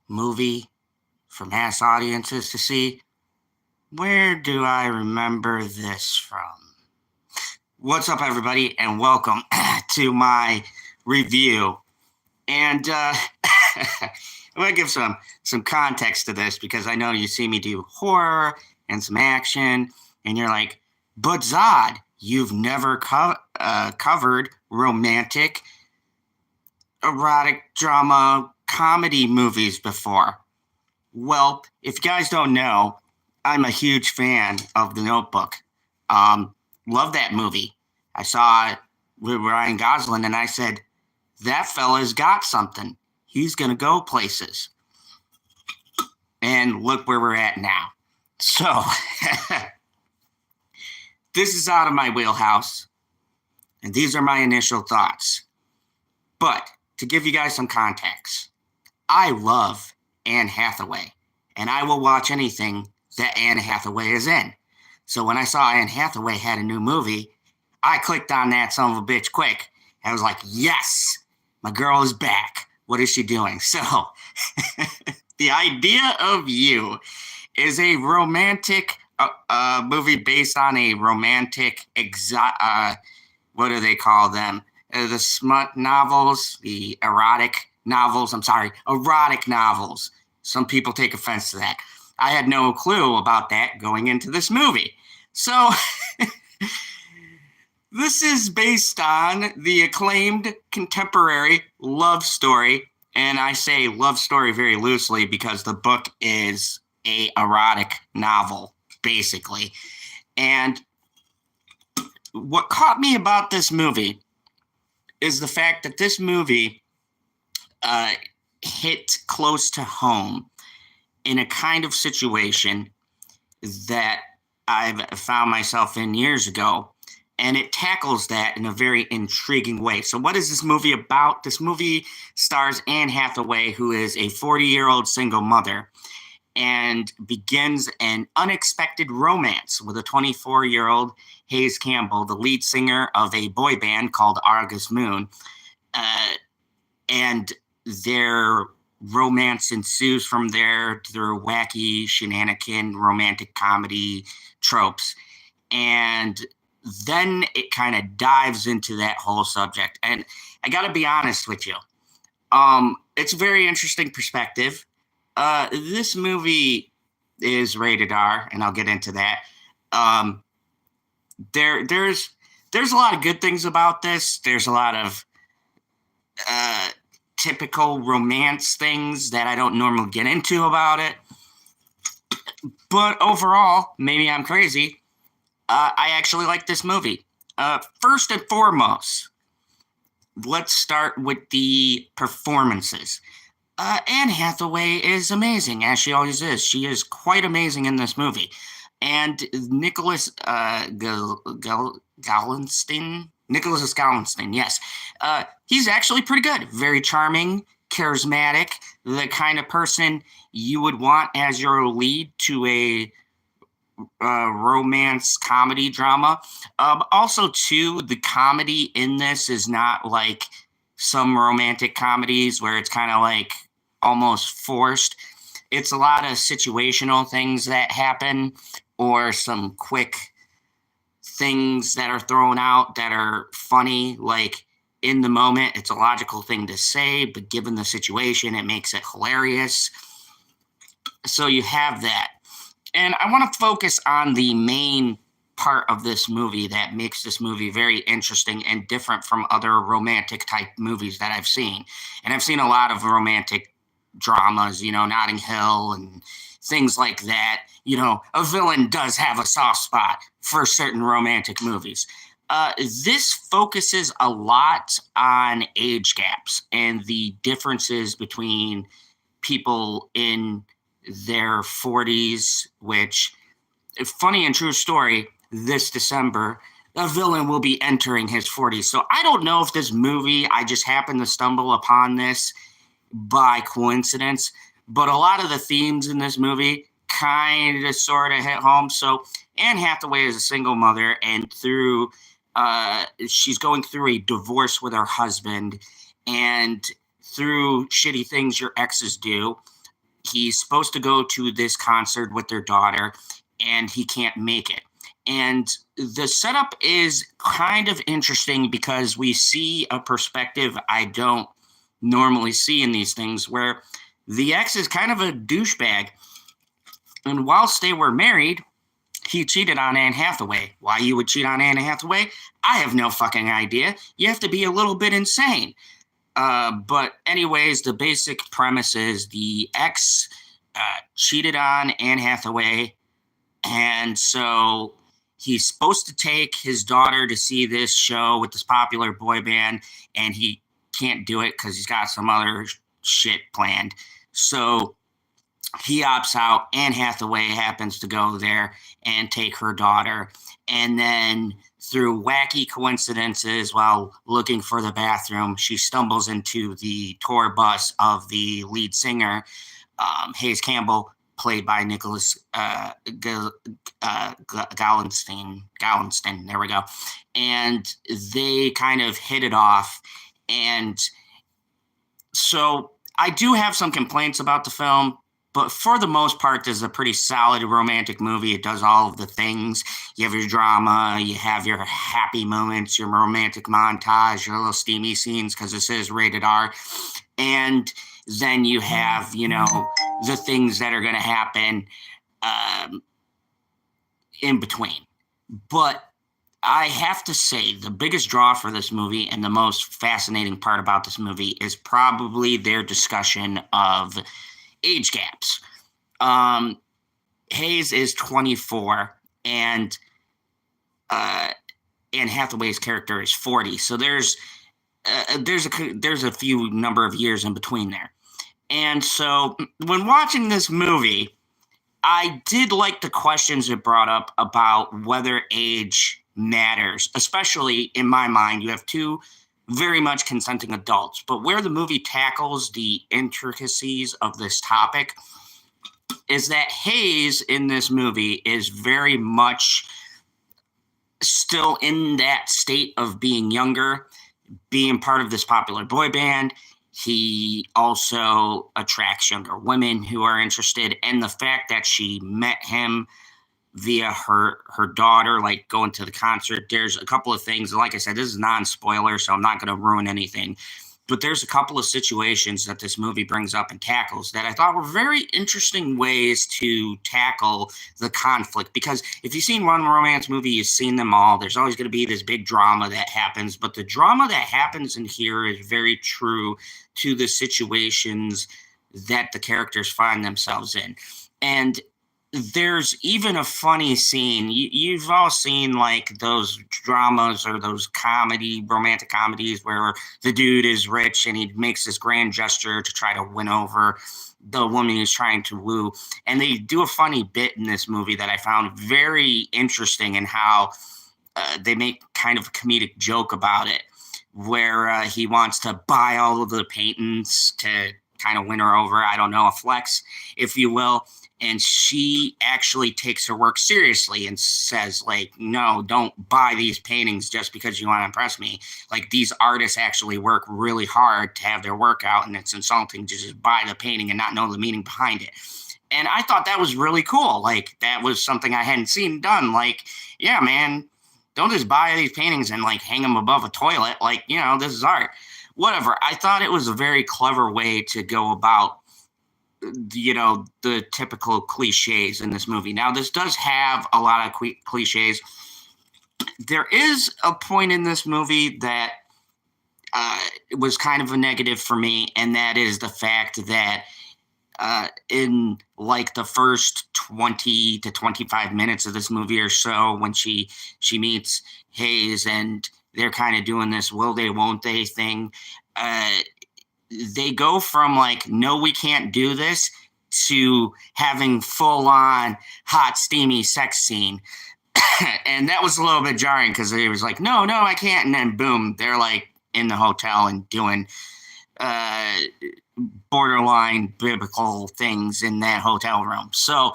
movie for mass audiences to see. Where do I remember this from? What's up, everybody, and welcome to my review. And I'm going to give some context to this because I know you see me do horror and some action, and you're like, but Zod, you've never covered romantic, erotic drama, comedy movies before. Well, if you guys don't know, I'm a huge fan of The Notebook. Love that movie. I saw it with Ryan Gosling and I said, that fella's got something. He's going to go places. And look where we're at now. So, this is out of my wheelhouse. And these are my initial thoughts. But to give you guys some context, I love Anne Hathaway. And I will watch anything that Anne Hathaway is in. So when I saw Anne Hathaway had a new movie, I clicked on that son of a bitch quick. I was like, yes, my girl is back. What is she doing? So The Idea of You is a romantic movie based on a romantic, what do they call them? The smut novels, the erotic novels. Erotic novels. Some people take offense to that. I had no clue about that going into this movie. So this is based on the acclaimed contemporary love story. And I say love story very loosely because the book is a erotic novel, basically. And what caught me about this movie is the fact that this movie hit close to home in a kind of situation that I've found myself in years ago. And it tackles that in a very intriguing way. So what is this movie about? This movie stars Anne Hathaway, who is a 40-year-old single mother, and begins an unexpected romance with a 24-year-old Hayes Campbell, the lead singer of a boy band called Argus Moon. And their romance ensues from there through wacky, shenanigan, romantic comedy tropes. And then it kind of dives into that whole subject. And I got to be honest with you. It's a very interesting perspective. This movie is rated R, and I'll get into that. There's a lot of good things about this. There's a lot of typical romance things that I don't normally get into about it. But overall, maybe I'm crazy. I actually like this movie. First and foremost, let's start with the performances. Anne Hathaway is amazing, as she always is. She is quite amazing in this movie. And Nicholas Gallenstein, yes. He's actually pretty good. Very charming, charismatic, the kind of person you would want as your lead to a romance comedy drama. Also, too, the comedy in this is not like some romantic comedies where it's kind of like almost forced. It's a lot of situational things that happen or some quick things that are thrown out that are funny. Like in the moment, it's a logical thing to say, but given the situation, it makes it hilarious. So you have that. And I want to focus on the main part of this movie that makes this movie very interesting and different from other romantic type movies that I've seen. And I've seen a lot of romantic dramas, Notting Hill and things like that. A villain does have a soft spot for certain romantic movies. This focuses a lot on age gaps and the differences between people in their 40s, which, funny and true story, this December, the villain will be entering his 40s. So I don't know if this movie, I just happened to stumble upon this by coincidence, but a lot of the themes in this movie kind of sort of hit home. So Anne Hathaway is a single mother, and she's going through a divorce with her husband, and through shitty things your exes do, he's supposed to go to this concert with their daughter, and he can't make it. And the setup is kind of interesting because we see a perspective I don't normally see in these things, where the ex is kind of a douchebag. And whilst they were married, he cheated on Anne Hathaway. Why you would cheat on Anne Hathaway? I have no fucking idea. You have to be a little bit insane. But anyways, the basic premise is the ex cheated on Anne Hathaway, and so he's supposed to take his daughter to see this show with this popular boy band, and he can't do it because he's got some other shit planned. So he opts out. Anne Hathaway happens to go there and take her daughter. And then through wacky coincidences, while looking for the bathroom, she stumbles into the tour bus of the lead singer, Hayes Campbell, played by Nicholas Gallenstein. There we go. And they kind of hit it off. And so I do have some complaints about the film, but for the most part, this is a pretty solid romantic movie. It does all of the things. You have your drama, you have your happy moments, your romantic montage, your little steamy scenes, because this is rated R. And then you have, the things that are going to happen in between. But I have to say, the biggest draw for this movie and the most fascinating part about this movie is probably their discussion of age gaps. Hayes is 24, and Anne Hathaway's character is 40. So there's a few number of years in between there. And so when watching this movie, I did like the questions it brought up about whether age matters, especially in my mind. You have two very much consenting adults, but where the movie tackles the intricacies of this topic is that Hayes in this movie is very much still in that state of being younger, being part of this popular boy band. He also attracts younger women who are interested, and the fact that she met him via her daughter, like going to the concert. There's a couple of things. Like I said, this is non-spoiler, so I'm not going to ruin anything. But there's a couple of situations that this movie brings up and tackles that I thought were very interesting ways to tackle the conflict. Because if you've seen one romance movie, you've seen them all. There's always going to be this big drama that happens. But the drama that happens in here is very true to the situations that the characters find themselves in. And there's even a funny scene. You've all seen like those dramas or those romantic comedies where the dude is rich and he makes this grand gesture to try to win over the woman he's trying to woo. And they do a funny bit in this movie that I found very interesting in how they make kind of a comedic joke about it, where he wants to buy all of the paintings to kind of win her over. I don't know, a flex, if you will. And she actually takes her work seriously and says, like, no, don't buy these paintings just because you want to impress me. Like, these artists actually work really hard to have their work out, and it's insulting to just buy the painting and not know the meaning behind it. And I thought that was really cool. Like, that was something I hadn't seen done. Like, yeah, man, don't just buy these paintings and, like, hang them above a toilet. Like, this is art. Whatever. I thought it was a very clever way to go about the typical cliches in this movie. Now, this does have a lot of cliches. There is a point in this movie that was kind of a negative for me, and that is the fact that in like the first 20 to 25 minutes of this movie or so, when she meets Hayes and they're kind of doing this will they, won't they thing, they go from like, no, we can't do this, to having full-on hot, steamy sex scene. And that was a little bit jarring because it was like, no, I can't. And then boom, they're like in the hotel and doing borderline biblical things in that hotel room. So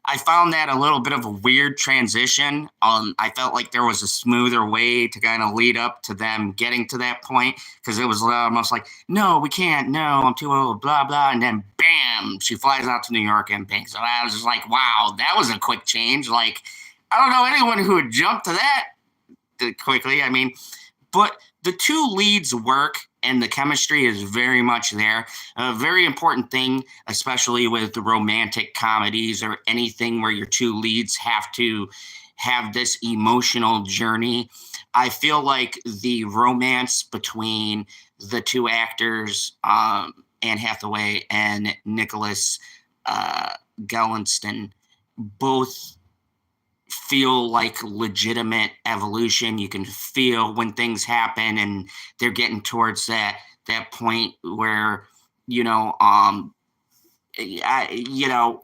I found that a little bit of a weird transition. I felt like there was a smoother way to kind of lead up to them getting to that point, because it was almost like, no, we can't, no, I'm too old, blah blah, and then bam, she flies out to New York and bangs. So I was just like, wow, that was a quick change. Like, I don't know anyone who would jump to that quickly. I mean, but the two leads work and the chemistry is very much there. A very important thing, especially with the romantic comedies or anything where your two leads have to have this emotional journey. I feel like the romance between the two actors, Anne Hathaway and Nicholas uh, Gallinston, both feel like legitimate evolution. You can feel when things happen and they're getting towards that point where you know um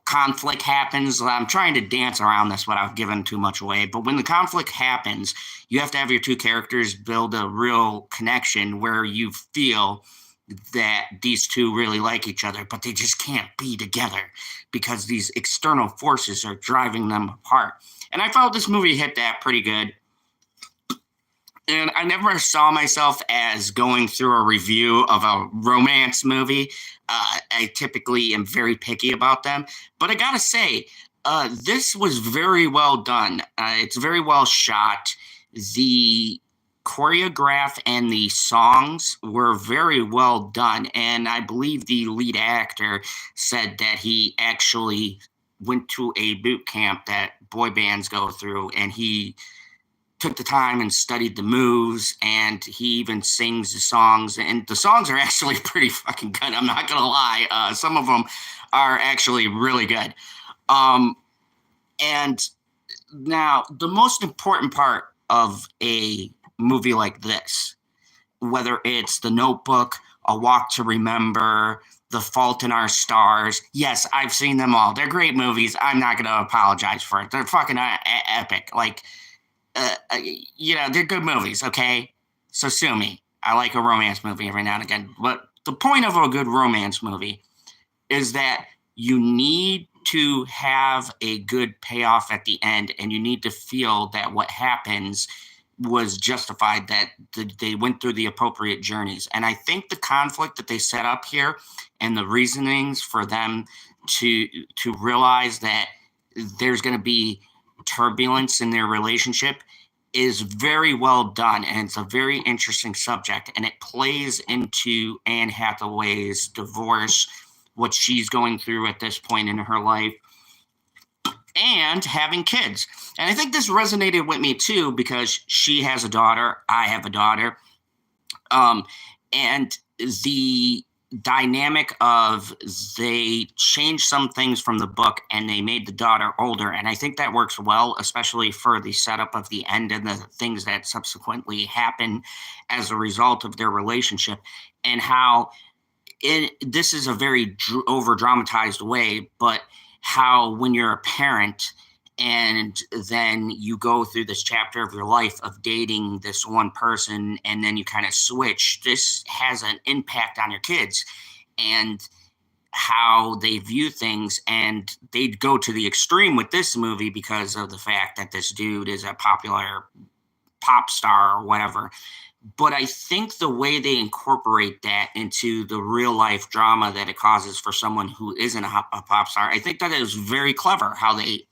conflict happens. I'm trying to dance around this without giving too much away, but when the conflict happens, you have to have your two characters build a real connection where you feel that these two really like each other, but they just can't be together because these external forces are driving them apart. And I felt this movie hit that pretty good. And I never saw myself as going through a review of a romance movie. I typically am very picky about them, but I gotta say, this was very well done. It's very well shot. The choreograph and the songs were very well done, and I believe the lead actor said that he actually went to a boot camp that boy bands go through, and he took the time and studied the moves, and he even sings the songs, and the songs are actually pretty fucking good. I'm not gonna lie. Some of them are actually really good. um, and now the most important part of a movie like this, whether it's The Notebook, A Walk to Remember, The Fault in Our Stars. Yes, I've seen them all. They're great movies. I'm not going to apologize for it. They're fucking epic. Like, they're good movies, okay? So sue me. I like a romance movie every now and again. But the point of a good romance movie is that you need to have a good payoff at the end, and you need to feel that what happens was justified, that they went through the appropriate journeys. And I think the conflict that they set up here and the reasonings for them to realize that there's going to be turbulence in their relationship is very well done, and it's a very interesting subject, and it plays into Anne Hathaway's divorce, what she's going through at this point in her life, and having kids. And I think this resonated with me too, because she has a daughter, I have a daughter. And the dynamic of, they changed some things from the book and they made the daughter older. And I think that works well, especially for the setup of the end and the things that subsequently happen as a result of their relationship, and how this is a very over dramatized way, but how when you're a parent and then you go through this chapter of your life of dating this one person and then you kind of switch, this has an impact on your kids and how they view things. And they'd go to the extreme with this movie because of the fact that this dude is a popular pop star or whatever. But I think the way they incorporate that into the real life drama that it causes for someone who isn't a pop star, I think that is very clever how they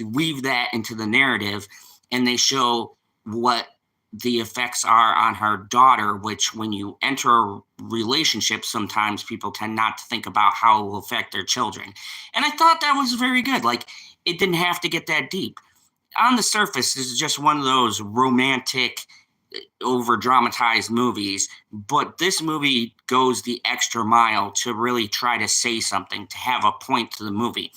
weave that into the narrative, and they show what the effects are on her daughter, which when you enter a relationship, sometimes people tend not to think about how it will affect their children. And I thought that was very good. Like, it didn't have to get that deep. On the surface, this is just one of those romantic, over dramatized movies, but this movie goes the extra mile to really try to say something, to have a point to the movie.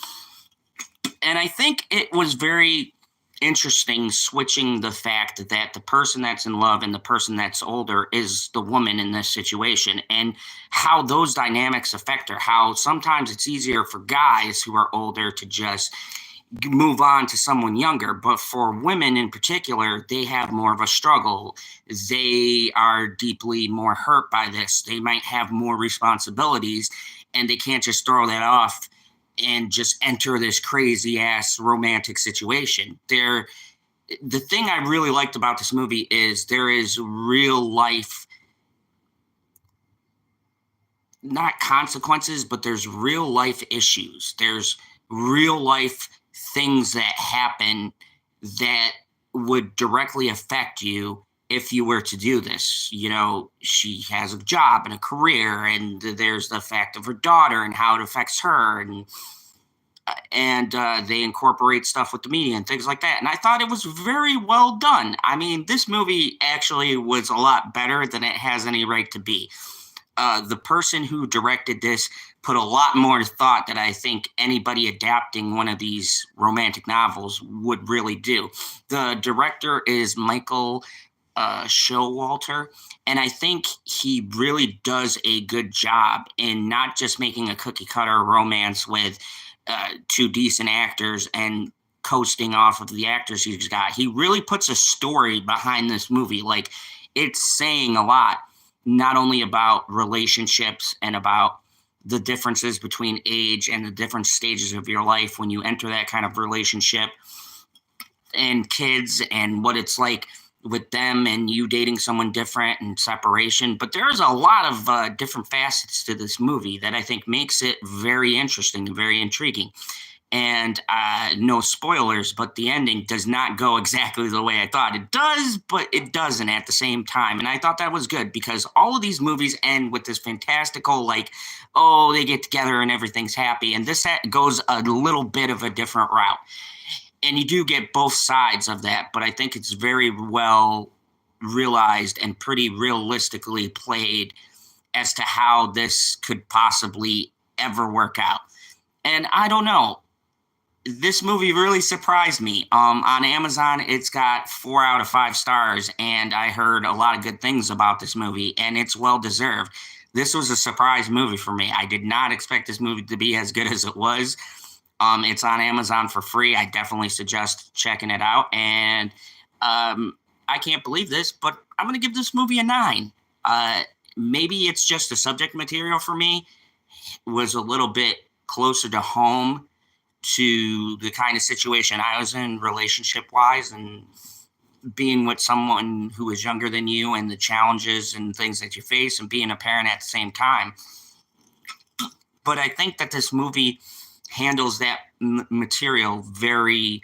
And I think it was very interesting switching the fact that the person that's in love and the person that's older is the woman in this situation, and how those dynamics affect her. How sometimes it's easier for guys who are older to just move on to someone younger, but for women in particular, they have more of a struggle. They are deeply more hurt by this. They might have more responsibilities, and they can't just throw that off and just enter this crazy ass romantic situation. The thing I really liked about this movie is there is real life, not consequences, but there's real life issues. There's real life things that happen that would directly affect you if you were to do this. You know, she has a job and a career, and there's the fact of her daughter and how it affects her, and they incorporate stuff with the media and things like that. And I thought it was very well done. I mean, this movie actually was a lot better than it has any right to be. The person who directed this put a lot more thought that I think anybody adapting one of these romantic novels would really do. The director is Michael Showalter, and I think he really does a good job in not just making a cookie cutter romance with two decent actors and coasting off of the actors he's got. He really puts a story behind this movie. Like, it's saying a lot, not only about relationships and about the differences between age and the different stages of your life when you enter that kind of relationship, and kids and what it's like with them and you dating someone different and separation. But there's a lot of different facets to this movie that I think makes it very interesting and very intriguing. And no spoilers, but the ending does not go exactly the way I thought it does, but it doesn't at the same time. And I thought that was good, because all of these movies end with this fantastical, like, oh, they get together and everything's happy. And this goes a little bit of a different route. And you do get both sides of that, but I think it's very well realized and pretty realistically played as to how this could possibly ever work out. And I don't know. This movie really surprised me. On Amazon, it's got 4 out of 5 stars, and I heard a lot of good things about this movie, and it's well deserved. This was a surprise movie for me. I did not expect this movie to be as good as it was. It's on Amazon for free. I definitely suggest checking it out. And I can't believe this, but I'm going to give this movie a 9. Maybe it's just the subject material for me was a little bit closer to home to the kind of situation I was in relationship-wise, and being with someone who is younger than you and the challenges and things that you face and being a parent at the same time. But I think that this movie handles that material very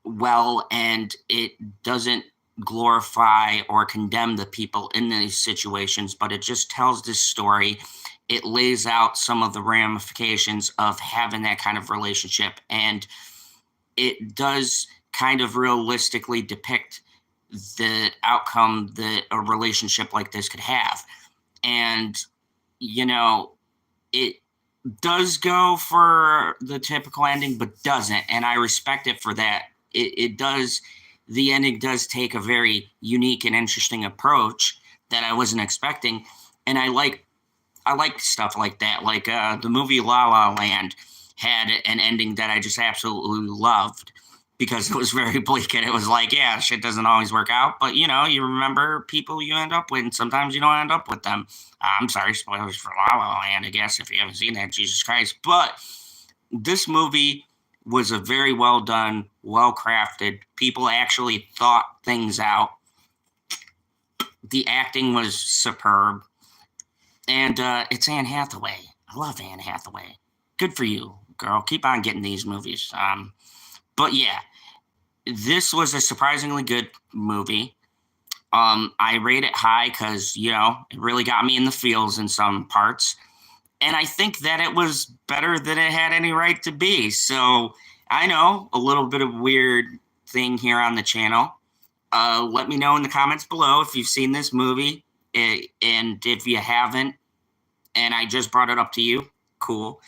well, and it doesn't glorify or condemn the people in these situations, but it just tells this story. It lays out some of the ramifications of having that kind of relationship, and it does kind of realistically depict the outcome that a relationship like this could have. And, you know, it does go for the typical ending, but doesn't. And I respect it for that. It does. The ending does take a very unique and interesting approach that I wasn't expecting. And I like stuff like that. Like the movie La La Land had an ending that I just absolutely loved, because it was very bleak, and it was like, yeah, shit doesn't always work out, but you know, you remember people you end up with, and sometimes you don't end up with them. I'm sorry, spoilers for La La Land, I guess, if you haven't seen that, Jesus Christ. But this movie was a very well done, well crafted. People actually thought things out. The acting was superb. And it's Anne Hathaway. I love Anne Hathaway. Good for you, girl. Keep on getting these movies. But yeah, this was a surprisingly good movie. I rate it high because, you know, it really got me in the feels in some parts. And I think that it was better than it had any right to be. So I know, a little bit of weird thing here on the channel. Let me know in the comments below if you've seen this movie. And if you haven't, and I just brought it up to you, cool.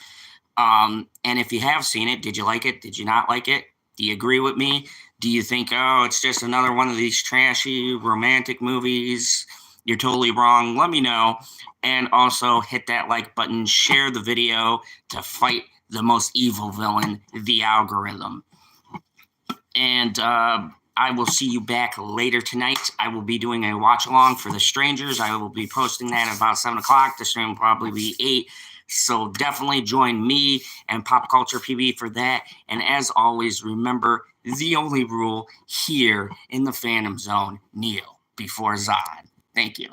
And if you have seen it, did you like it? Did you not like it? Do you agree with me? Do you think, oh, it's just another one of these trashy romantic movies? You're totally wrong. Let me know. And also hit that like button, share the video to fight the most evil villain, the algorithm. And I will see you back later tonight. I will be doing a watch along for The Strangers. I will be posting that at about 7 o'clock. The stream will probably be 8. So definitely join me and Pop Culture PB for that. And as always, remember the only rule here in the Fandom Zone: kneel before Zod. Thank you.